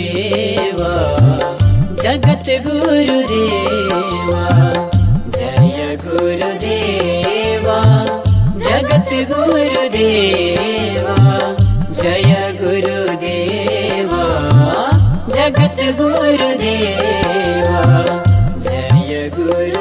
गुरुदेवा जगत गुरुदेवा जय गुरुदेवा जगत गुरुदेवा जय गुरुदेवा जगत गुरुदेवा जय गुरुदेवा।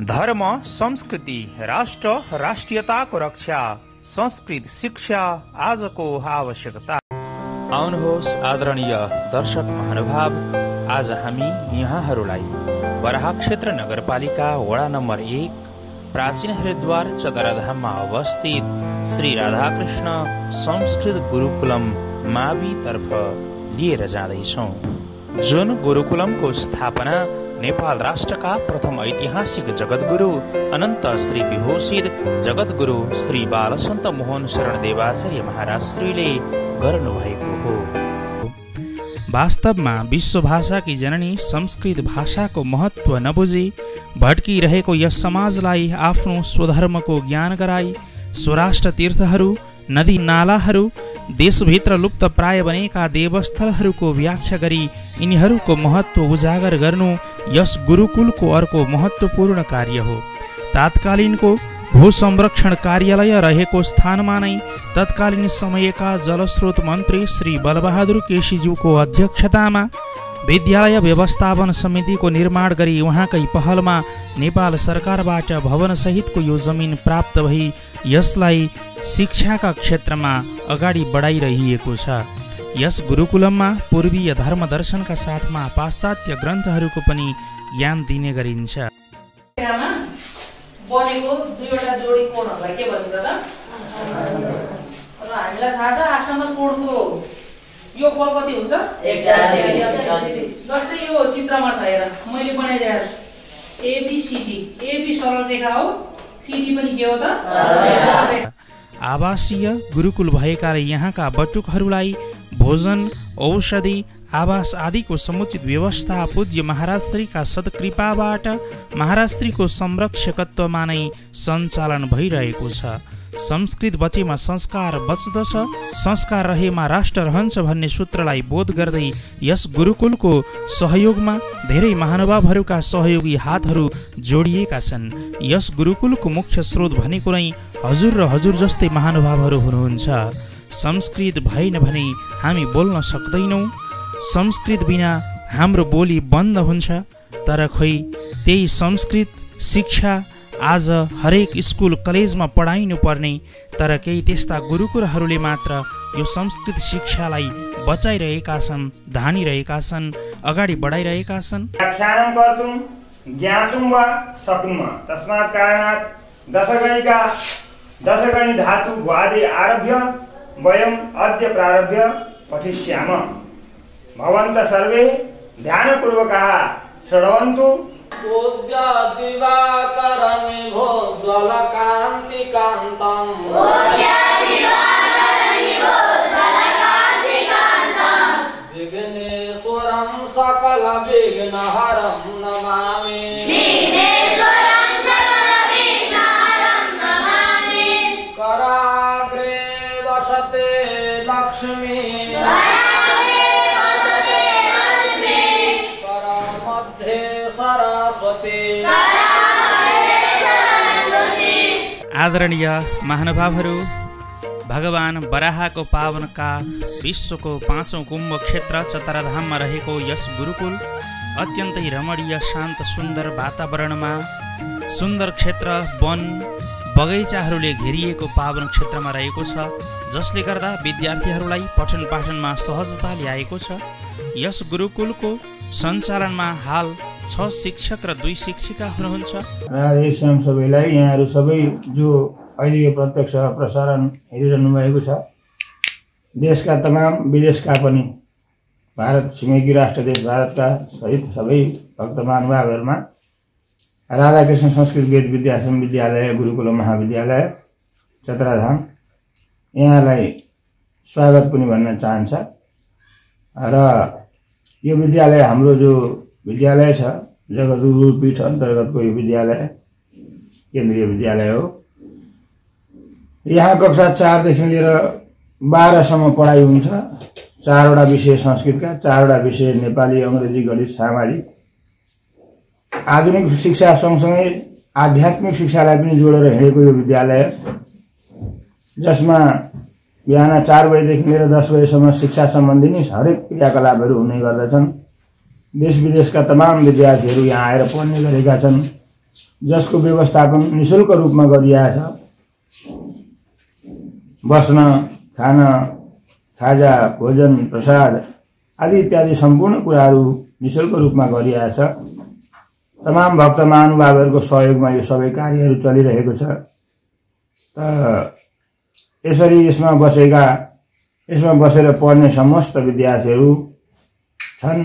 धर्म संस्कृति राष्ट्र राष्ट्रियताको रक्षा संस्कृत शिक्षा आजको आवश्यकता। आउनुहोस् आदरणीय दर्शक महानुभाव, आज हामी यहाँहरूलाई बराह क्षेत्र नगरपालिका वडा नम्बर 1 प्राचीन हरिद्वार चदराधाममा अवस्थित श्री राधाकृष्ण संस्कृत गुरुकुलम मावि तर्फ लिएर जाँदैछौँ, जुन गुरुकुलमको स्थापना नेपाल राष्ट्रका प्रथम ऐतिहासिक जगद्गुरु अनन्त श्री विभूषित जगद्गुरु श्री बालसन्त मोहन शरण देवाचार्य महाराज श्रीले गर्नुभएको हो। वास्तवमा विश्व भाषाकी जननी संस्कृत भाषाको महत्त्व नबुझी भड्किरहेको यस समाजलाई आफ्नो स्वधर्मको ज्ञान गराई स्वराष्ट्र तीर्थहरू नदी नालाहरू देशभित्र लुप्त प्राय बनेका देवस्थलहरूको व्याख्या गरी यिनीहरूको महत्त्व उजागर गर्नु यस गुरुकुलको अर्को महत्त्वपूर्ण कार्य हो। तात्कालीनको भू संरक्षण कार्यालय रहेको स्थानमा नै तत्कालीन समयका जलस्रोत मन्त्री श्री बलबहादुर केसीज्यूको अध्यक्षतामा विद्यालय व्यवस्थापन समितिको निर्माण गरी उहाँकै पहलमा नेपाल सरकारबाट भवन सहितको यो जमिन प्राप्त भई यसलाई शिक्षाका क्षेत्रमा अगाडि बढाइरहेको छ। यस गुरुकुलममा पूर्वीय धर्म दर्शनका साथमा पाश्चात्य ग्रन्थहरूको पनि ज्ञान दिने गरिन्छ। बनेको दुईवटा जोडी कोणहरूलाई के भन्छ त? र हामीलाई थाहा छ आसन्न कोणको यो कोण कति हुन्छ? 180। जस्तै यो चित्रमा छ, हेर मैले बनाइदिएको छु एबीसीडी। एबी सरल रेखा हो, सीडी पनि के हो त? सरल रेखा। आवासीय गुरुकुल भएकाले यहाँका बटुकहरूलाई भोजन औषधि आवास आदिको समुचित व्यवस्था पूज्य महाराजश्रीका सद्कृपाबाट महाराजश्रीको संरक्षकत्वमा नै सञ्चालन भइरहेको छ। संस्कृत बचेमा संस्कार बच्दछ, संस्कार रहेमा राष्ट्र रहन्छ भन्ने सूत्रलाई बोध गर्दै यस गुरुकुलको सहयोगमा धेरै महानुभावहरूका सहयोगी हातहरू जोडिएका छन्। यस गुरुकुलको मुख्य स्रोत भनेको नै हजुर र हजुर जस्तै महानुभावहरू हुनुहुन्छ। संस्कृत भएन भने हामी बोल्न सक्दैनौँ, संस्कृत बिना हाम्रो बोली बन्द हुन्छ। तर खोइ त्यही संस्कृत शिक्षा आज हरेक स्कुल कलेजमा पढाइनु पर्ने, तर केही त्यस्ता गुरुकुलहरूले मात्र यो संस्कृत शिक्षालाई बचाइरहेका छन्, धानिरहेका छन्, अगाडि बढाइरहेका छन्। व्याख्यानं कर्तुं ज्ञातुं वा शक्नुमः तस्मात् कारणात् दशगणि धातु भ्वादि आरभ्य वयम् अद्य प्रारभ्य पठिष्यामः। भवन्तः सर्वे ध्यानपूर्वकः शृण्वन्तु। विघ्नेश्वरं सकल विघ्नहरं नमामि। कराग्रे वसते लक्ष्मी, करमध्ये सरस्वती। आदरणीय महानुभावहरू, भगवान बराहको पावन काग विश्वको 5औं कुम्भ क्षेत्र चतराधाममा रहेको यस गुरुकुल अत्यन्तै रमणीय शान्त सुन्दर वातावरणमा सुन्दर क्षेत्र वन बगैँचाहरूले घेरिएको पावन क्षेत्रमा रहेको छ, जसले गर्दा विद्यार्थीहरूलाई पठन पाठनमा सहजता ल्याएको छ। यस गुरुकुलको सञ्चालनमा हाल 6 शिक्षक र 2 शिक्षिका हुनुहुन्छ। राधेश्याम सबैलाई, यहाँहरू सबै जो अहिले यो प्रत्यक्ष प्रसारण हेरिरहनु भएको छ, देशका तमाम विदेशका पनि भारत छिमेकी राष्ट्र देश भारतका सहित सबै भक्त महानुभावहरूमा राधाकृष्ण संस्कृत वेद विद्याश्रम विद्यालय गुरुकुल महाविद्यालय चतराधाम यहाँलाई स्वागत पनि भन्न चाहन्छ। र यो विद्यालय हाम्रो जो विद्यालय छ जगद्गुरु पीठ अन्तर्गतको यो विद्यालय केन्द्रीय विद्यालय हो। यहाँ कक्षा 4 देखि लिएर 12 सम्म पढाइ हुन्छ। 4 वटा विषय संस्कृतका, 4 वटा विषय नेपाली, अंग्रेजी, गणित, सामाजिक। आधुनिक शिक्षा सँगसँगै आध्यात्मिक शिक्षालाई पनि जोडेर हिँडेको यो विद्यालय जसमा बिहान 4 बजेदेखि लिएर 10 बजेसम्म शिक्षा सम्बन्धी नै हरेक क्रियाकलापहरू हुने गर्दछन्। देश विदेशका तमाम विद्यार्थीहरू यहाँ आएर पढ्ने गरेका छन्, जसको व्यवस्थापन निशुल्क रूपमा गरिएको छ। बस्न, खान, खाजा, भोजन, प्रसाद आदि इत्यादि सम्पूर्ण कुराहरू निशुल्क रूपमा गरिएको छ। तमाम भक्त महानुभावहरूको सहयोगमा यो सबै कार्यहरू चलिरहेको छ। यसरी यसमा बसेर पढ्ने समस्त विद्यार्थीहरू छन्।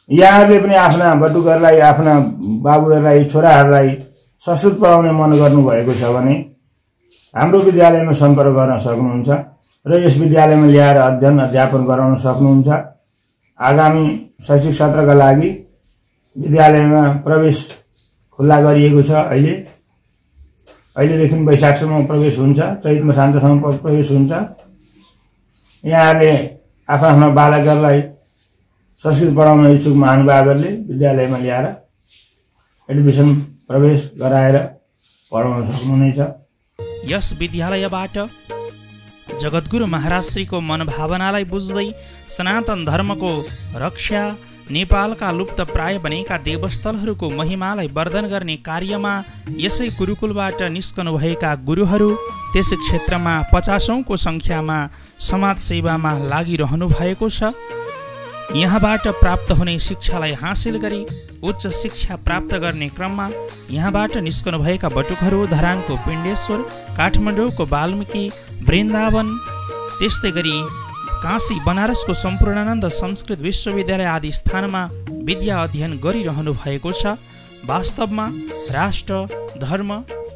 यहाँहरूले पनि आफ्ना बटुकहरूलाई, आफ्ना बाबुहरूलाई, छोराहरूलाई संस्कृत पढाउने मन गर्नुभएको छ भने हाम्रो विद्यालयमा सम्पर्क गर्न सक्नुहुन्छ र यस विद्यालयमा ल्याएर अध्ययन अध्यापन गराउन सक्नुहुन्छ। आगामी शैक्षिक सत्रका लागि विद्यालयमा प्रवेश खुल्ला गरिएको छ। अहिलेदेखि वैशाखसम्म प्रवेश हुन्छ, चैत मसान्तसम्म प्रवेश हुन्छ। यहाँहरूले आफ्ना बालकहरूलाई संस्कृत पढाउन इच्छुक महानुभावहरूले विद्यालयमा ल्याएर एडमिसन प्रवेश गराएर पढाउन सक्नुहुनेछ। यस विद्यालयबाट जगद्गुरु महाराज श्रीको मनभावनालाई बुझ्दै सनातन धर्मको रक्षा, नेपालका लुप्त प्राय बनेका देवस्थलहरूको महिमालाई वर्धन गर्ने कार्यमा यसै गुरुकुलबाट निस्कनुभएका गुरुहरू त्यस क्षेत्रमा 50औंको संख्यामा समाज सेवामा लागिरहनु भएको छ। यहाँबाट प्राप्त हुने शिक्षालाई हासिल गरी उच्च शिक्षा प्राप्त गर्ने क्रममा यहाँबाट निस्कनुभएका बटुकहरू धरानको पिण्डेश्वर, काठमाडौँको वाल्मीकि, वृन्दावन, त्यस्तै गरी काशी, बनारसको सम्पूर्णानन्द संस्कृत विश्वविद्यालय आदि स्थानमा विद्या अध्ययन गरिरहनु भएको छ। वास्तवमा राष्ट्र, धर्म,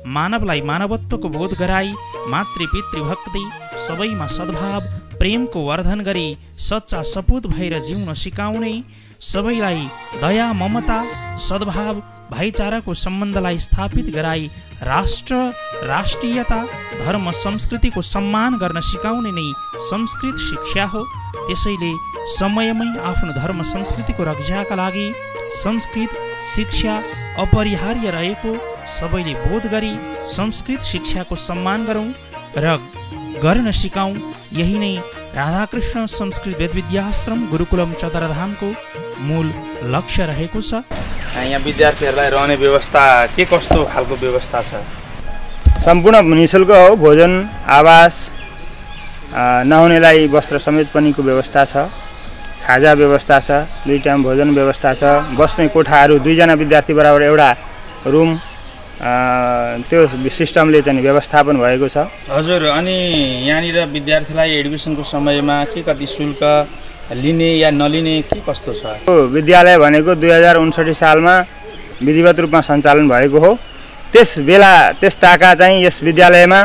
मानवलाई मानवत्वको बोध गराई मातृपितृभक्ति, सबैमा सद्भाव, प्रेमको वर्धन गरी सच्चा सपूत भएर जिउन सिकाउने, सबैलाई दया, ममता, सद्भाव, भाइचाराको सम्बन्धलाई स्थापित गराई राष्ट्र, राष्ट्रियता, धर्म, संस्कृतिको सम्मान गर्न सिकाउने नै संस्कृत शिक्षा हो। त्यसैले समयमै आफ्नो धर्म संस्कृतिको रक्षाका लागि संस्कृत शिक्षा अपरिहार्य रहेको सबैले बोध गरी संस्कृत शिक्षाको सम्मान गरौँ र गर्न सिकाउँ। यही नै राधाकृष्ण संस्कृत वेद विद्याश्रम गुरुकुलम चतराधामको मूल लक्ष्य रहेको छ। यहाँ विद्यार्थीहरूलाई रहने व्यवस्था के कस्तो खालको व्यवस्था छ? सम्पूर्ण निःशुल्क हो। भोजन, आवास, नहुनेलाई वस्त्र समेत पनिको व्यवस्था छ। खाजा व्यवस्था छ, 2 टाइम भोजन व्यवस्था छ। बस्ने कोठाहरू 2 जना विद्यार्थी बराबर एउटा रुम, त्यो सिस्टमले चाहिँ व्यवस्थापन भएको छ। हजुर, अनि यहाँनिर विद्यार्थीलाई एडमिसनको समयमा के कति शुल्क लिने या नलिने के कस्तो छ? विद्यालय भनेको 2059 सालमा विधिवत रूपमा सञ्चालन भएको हो। त्यस ताका चाहिँ यस विद्यालयमा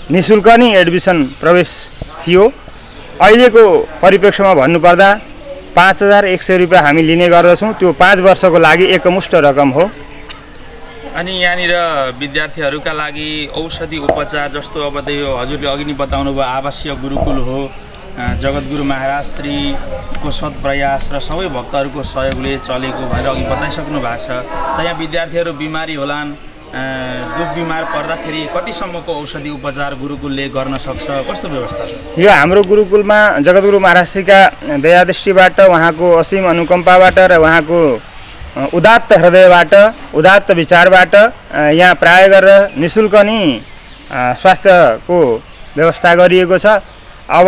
निःशुल्क नै एडमिसन प्रवेश थियो। अहिलेको परिप्रेक्ष्यमा भन्नुपर्दा 5100 रुपियाँ हामी लिने गर्दछौँ। त्यो 5 वर्षको लागि एकमुष्ट रकम हो। अनि यहाँनिर विद्यार्थीहरूका लागि औषधि उपचार जस्तो अब त्यो हजुरले अघि नै बताउनु भयो आवासीय गुरुकुल हो, जगद्गुरु महाराज श्रीको सत्प्रयास र सबै भक्तहरूको सहयोगले चलेको भनेर अघि बताइसक्नु भएको छ। त यहाँ विद्यार्थीहरू बिमारी होलान्, दुख बिमार पर्दाखेरि कतिसम्मको औषधि उपचार गुरुकुलले गर्न सक्छ, कस्तो व्यवस्था छ? यो हाम्रो गुरुकुलमा जगद्गुरु महाराज श्रीका दयादृष्टिबाट, उहाँको असीम अनुकम्पाबाट र उहाँको उदात्त हृदयबाट, उदात्त विचारबाट यहाँ प्राय गरेर निःशुल्क नै स्वास्थ्यको व्यवस्था गरिएको छ। अब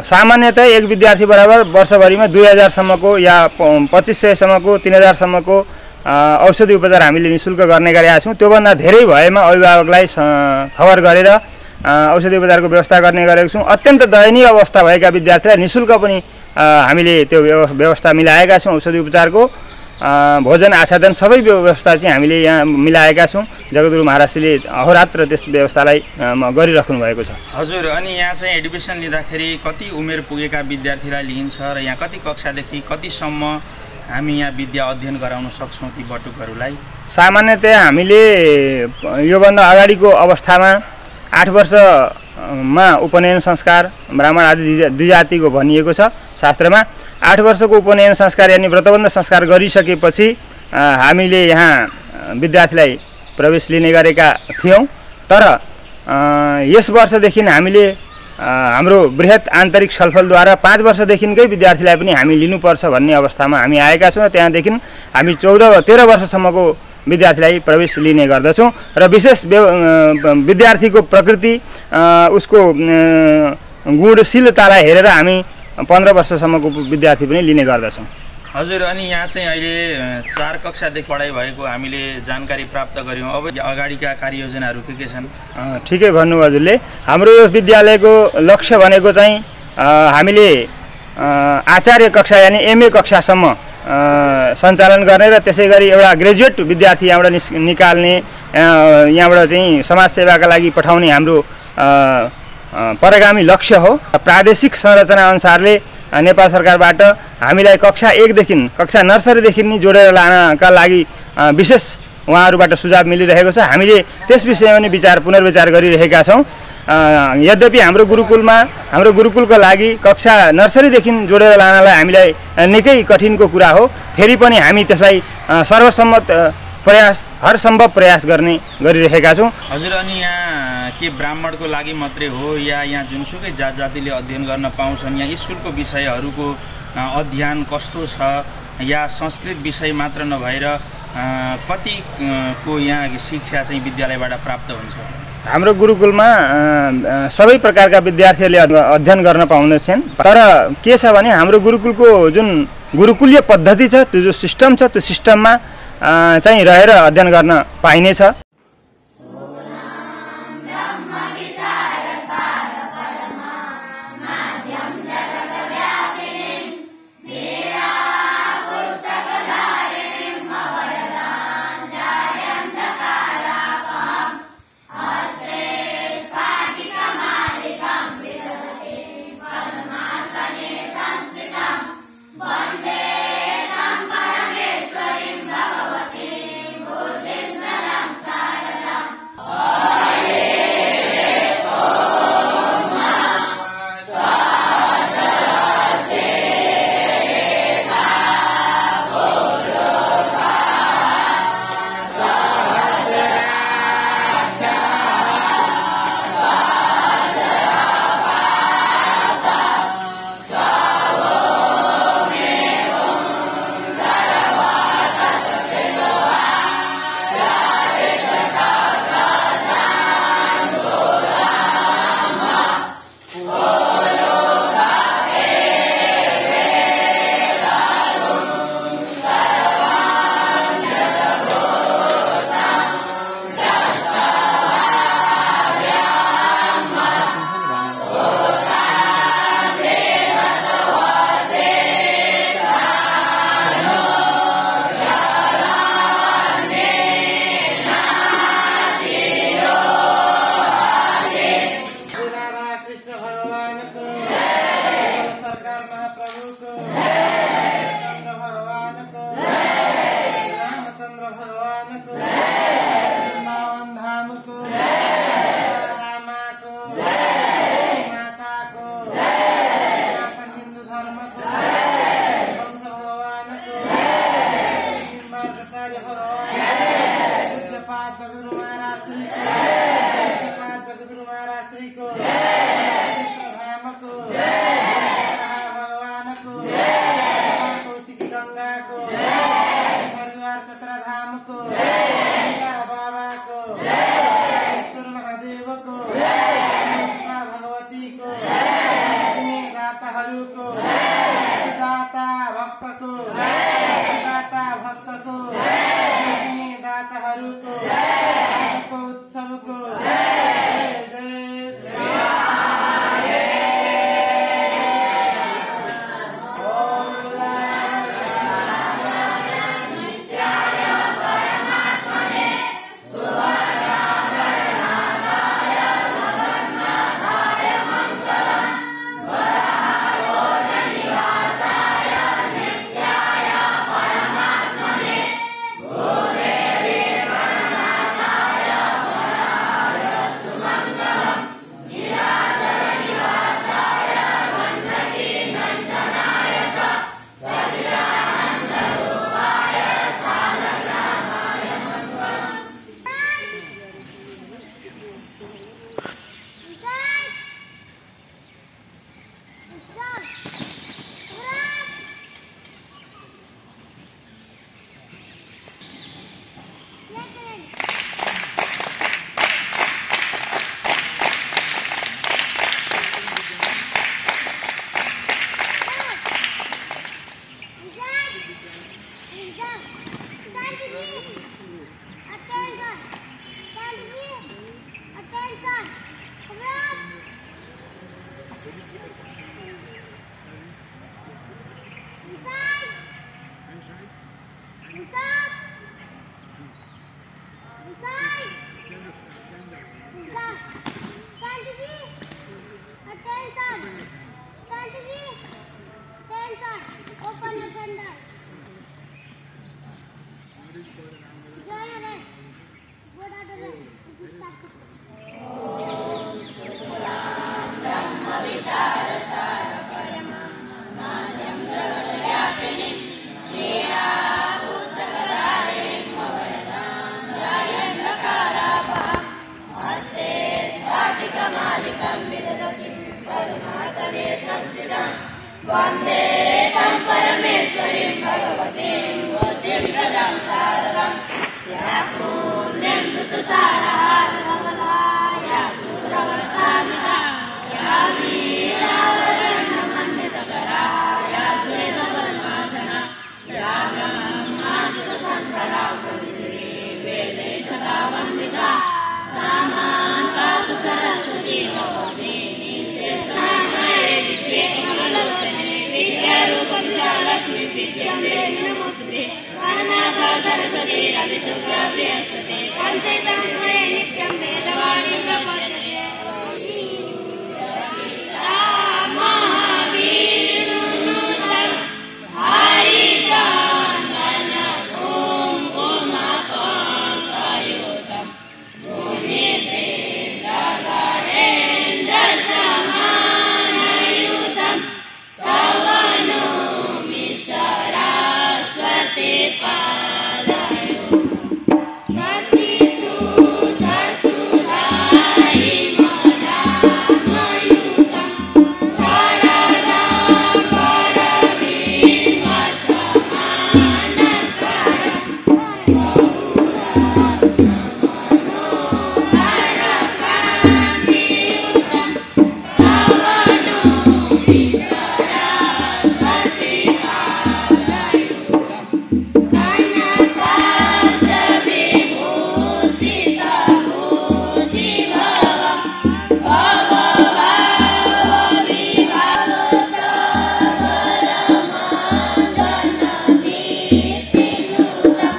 सामान्यतः एक विद्यार्थी बराबर वर्षभरिमा 2000 सम्मको या 2500 सम्मको 3000 सम्मको औषधि उपचार हामीले निःशुल्क गर्ने गरेका छौँ। त्योभन्दा धेरै भएमा अभिभावकलाई खबर गरेर औषधि उपचारको व्यवस्था गर्ने गरेको छौँ। अत्यन्त दयनीय अवस्था भएका विद्यार्थीलाई निःशुल्क पनि हामीले त्यो व्यवस्था मिलाएका छौँ। औषधि उपचारको भोजन आच्छादन सबै व्यवस्था चाहिँ हामीले यहाँ मिलाएका छौँ। जगद्गुरु महाराजले अहोरात्र त्यस व्यवस्थालाई गरिराख्नु भएको छ। हजुर, अनि यहाँ चाहिँ एडमिसन लिँदाखेरि कति उमेर पुगेका विद्यार्थीलाई लिइन्छ र यहाँ कति कक्षादेखि कतिसम्म हामी यहाँ विद्या अध्ययन गराउन सक्छौँ ती बटुकहरूलाई? सामान्यतया हामीले योभन्दा अगाडिको अवस्थामा 8 वर्षमा उपनयन संस्कार ब्राह्मण आदि द्विजातिको भनिएको छ शास्त्रमा। 8 वर्षको उपनयन संस्कार यानि व्रतबन्ध संस्कार गरिसकेपछि हामीले यहाँ विद्यार्थीलाई प्रवेश लिने गरेका थियौँ। तर यस वर्षदेखि हामीले हाम्रो बृहत आन्तरिक छलफलद्वारा 5 वर्षदेखिकै विद्यार्थीलाई पनि हामी लिनुपर्छ भन्ने अवस्थामा हामी आएका छौँ। त्यहाँदेखि हामी 14-13 वर्षसम्मको विद्यार्थीलाई प्रवेश लिने गर्दछौँ र विशेष विद्यार्थीको प्रकृति उसको गुणशीलतालाई हेरेर हामी 15 वर्षसम्मको विद्यार्थी पनि लिने गर्दछौँ। हजुर, अनि यहाँ चाहिँ अहिले 4 कक्षादेखि पढाइ भएको हामीले जानकारी प्राप्त गऱ्यौँ। अब अगाडिका कार्ययोजनाहरू के छन्? ठिकै भन्नु हजुरले। हाम्रो यो विद्यालयको लक्ष्य भनेको चाहिँ हामीले आचार्य कक्षा यानि MA कक्षासम्म सञ्चालन गर्ने र त्यसै गरी एउटा ग्रेजुएट विद्यार्थी यहाँबाट निकाल्ने, यहाँबाट चाहिँ समाजसेवाका लागि पठाउने हाम्रो परगामी लक्ष्य हो। प्रादेशिक संरचना अनुसारले नेपाल सरकारबाट हामीलाई कक्षा 1 देखि कक्षा नर्सरीदेखि नै जोडेर लानका लागि विशेष उहाँहरूबाट सुझाव मिलिरहेको छ। हामीले त्यस विषयमा पनि पुनर्विचार गरिरहेका छौँ। यद्यपि हाम्रो गुरुकुलको लागि कक्षा नर्सरीदेखि जोडेर लानलाई हामीलाई निकै कठिनको कुरा हो। फेरि पनि हामी त्यसलाई सर्वसम्मत प्रयास हरसम्भव प्रयास गरिरहेका छौँ। हजुर, अनि यहाँ के ब्राह्मणको लागि मात्रै हो या यहाँ जुनसुकै जात जातिले अध्ययन गर्न पाउँछन्? यहाँ स्कुलको विषयहरूको अध्ययन कस्तो छ या संस्कृत विषय मात्र नभएर कतिको यहाँ शिक्षा चाहिँ विद्यालयबाट प्राप्त हुन्छ? हाम्रो गुरुकुलमा सबै प्रकारका विद्यार्थीहरूले अध्ययन गर्न पाउँदछन्। तर के छ भने हाम्रो गुरुकुलको जुन गुरुकुलीय पद्धति छ, त्यो जो सिस्टम छ, त्यो सिस्टममा चाहिँ रहेर अध्ययन गर्न पाइनेछ। वन्देकं परमेश्वरीं भगवतीं बुद्धिं प्रदां शारदां या पुण्यं ऋतुसारहारधवला या सुरवस्थापिता या वीरावरणमण्डितकरा या श्वेतपद्मासना या ब्रह्मादितशङ्करा प्रभृति वेदे सदा वन्दिता सामां पातु सरस्वती भगवती लक्ष्मी विद्यां देहि नमोस्तुते अनाथा सरस्वती रविशुक्ला प्रियस्तुते कंसैतन्मये नित्यं वेदवाणी प्रपद्यते महावीरुन्नूतं हरिचन्दन कुङ्कुमपङ्कयुतं मुनिवृन्दगणेन्द्रसमानयुतं तव नौमि सरस्वती पादयुगम् शशिसूतसुधामयुतं शरदां परवीमसमानकरं बहुरत्नमनोहरकान्तियुतं तव नौमि सरस्वती पादयुगम् कनकाब्जविभूषितभूतिभवं भवभावविभावसागरमण्डनभीतिनुतं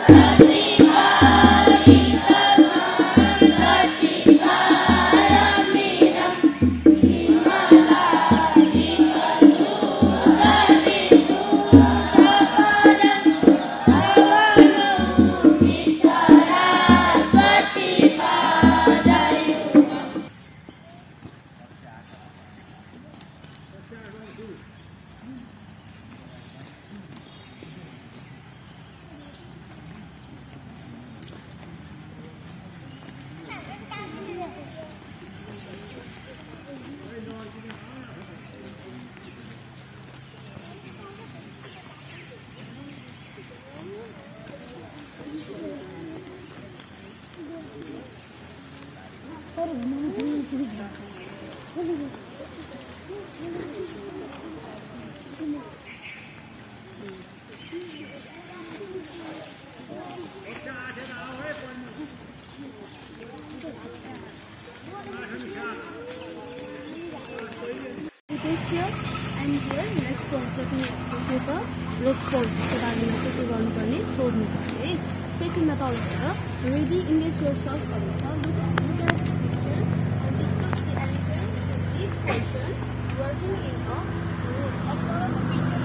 प्रतिभागिकसङ्गतिकारमिदं हिमलादिकसुगतिसुरपदं नौमि सरस्वती पादयुगम् उद्देश्य एन्ड हियर रेस्पोन्स जति त्यो त रेस्पोन्सको बारेमा चाहिँ के गर्नुपर्ने सोध्नुपर्ने है। सेकेन्डमा पाउँछ रेडी इमेज योरसेल्फ भनेको छ look at the picture and discuss the answers to each question working in a group. अब तल the picture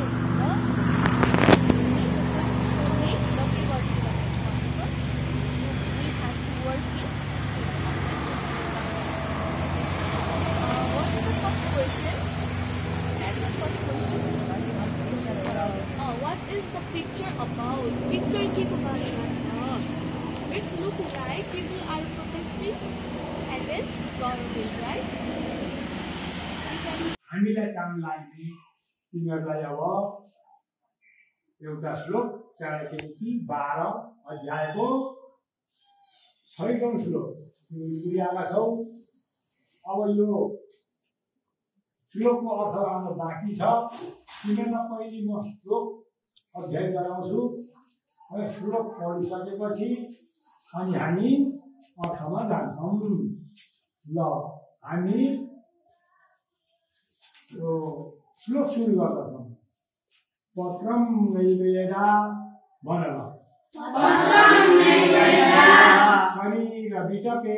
What is the picture about? Picture के को बारेमा छ। It's look like people are protesting against government, right? हामीलाई काम लाग्ने तिनीहरूलाई अब एउटा श्लोक 12 अध्यायको 6औं श्लोक बुझिआएका छौ। अब यो श्लोकको अर्थ गर्न बाँकी छ। तिनीहरूलाई पहिले म श्लोक अध्ययन गराउँछु। श्लोक पढिसकेपछि अनि हामी अर्थमा जान्छौँ। ल हामी यो श्लोक सुरु गर्दछौँ। पत्रम नैवेदा भनन करीरविटपे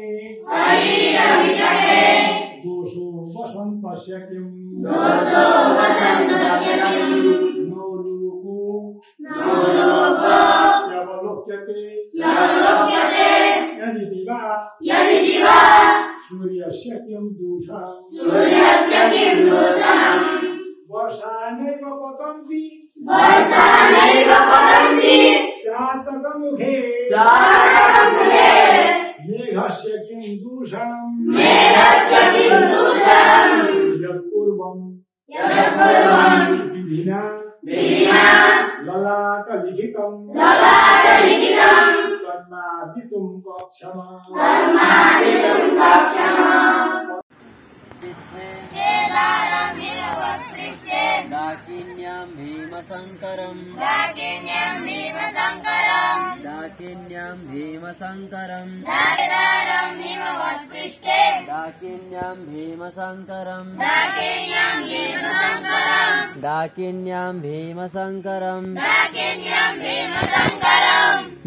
दोषो वसन्तस्य किं नौलोको यवलोक्यते यदि वा सूर्यस्य किं दूषणं वर्षानैव पतन्ति चातकमुखे मेघस्य किं दूषणं यत्पूर्वं ललाट लिखितम कर्मादितुम कक्षमा दाकिन्यां भीमशङ्करं दाकिन्यां भीमशङ्करं दाकिन्यां भीमशङ्करं दाकिन्यां भीमशङ्करं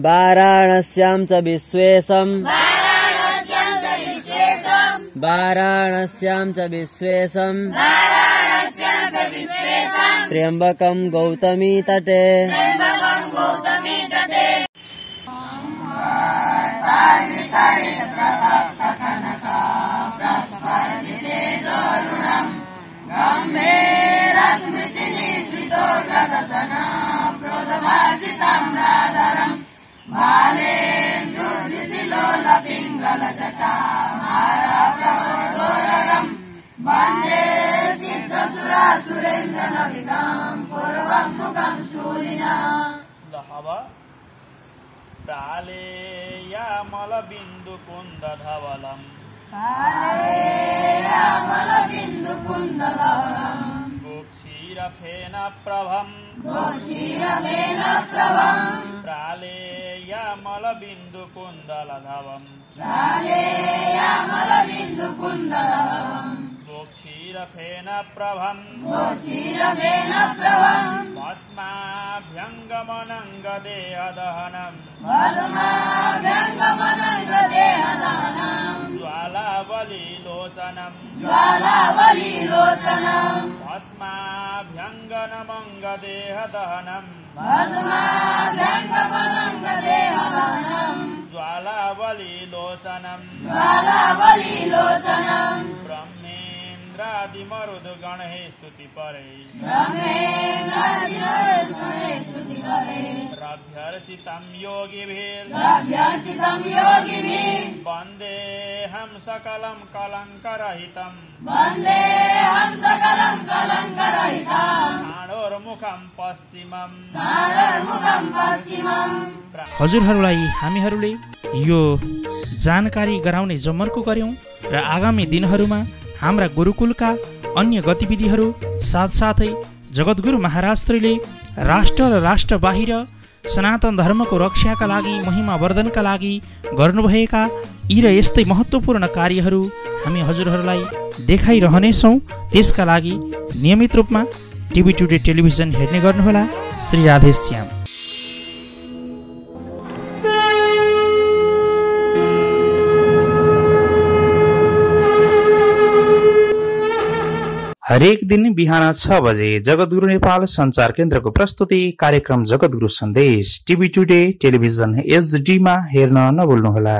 वाराणस्यां च विश्वेशं वाराणस्यां च विश्वेशं त्र्यम्बकं गौतमी तटे तालेयामल बिन्दु कुन्द धवलम गोक्षीरफेन प्रभम प्रालेयामल बिन्दु कुन्दलधवम गोक्षीरफेन प्रभम भस्माभ्यङ्गमनङ्गदेहदहनम् ज्वालावलीलोचनम् भस्माभ्यङ्गनमङ्गदेहदहनम् ज्वालावलीलोचनम् ब्रह्मेन्द्रादिमरुद्गणैः स्तुति परे रभ्यर्चितं योगिभिः वन्देऽहं सकलं कलङ्करहितं षाणोर्मुखं पश्चिमम् हजुरहरूलाई हामीहरूले यो जानकारी गराउने जमर्को गर्यौं र आगामी दिनहरूमा हाम्रा गुरुकुलका अन्य गतिविधिहरू साथसाथै जगद्गुरु महाराजले राष्ट्र र राष्ट्र बाहिर सनातन धर्मको रक्षाका लागि महिमा वर्धनका लागि गर्नुभएका यी र यस्तै महत्त्वपूर्ण कार्यहरू हामी हजुरहरूलाई देखाइरहनेछौँ। त्यसका लागि नियमित रूपमा टिभी टुडे टेलिभिजन हेर्ने गर्नुहोला। श्री राधेश्याम। हरेक दिन बिहान 6 बजे जगद्गुरु नेपाल सञ्चार केन्द्रको प्रस्तुति कार्यक्रम जगद्गुरु सन्देश टिभी टुडे टेलिभिजन HD मा हेर्न नभुल्नुहोला।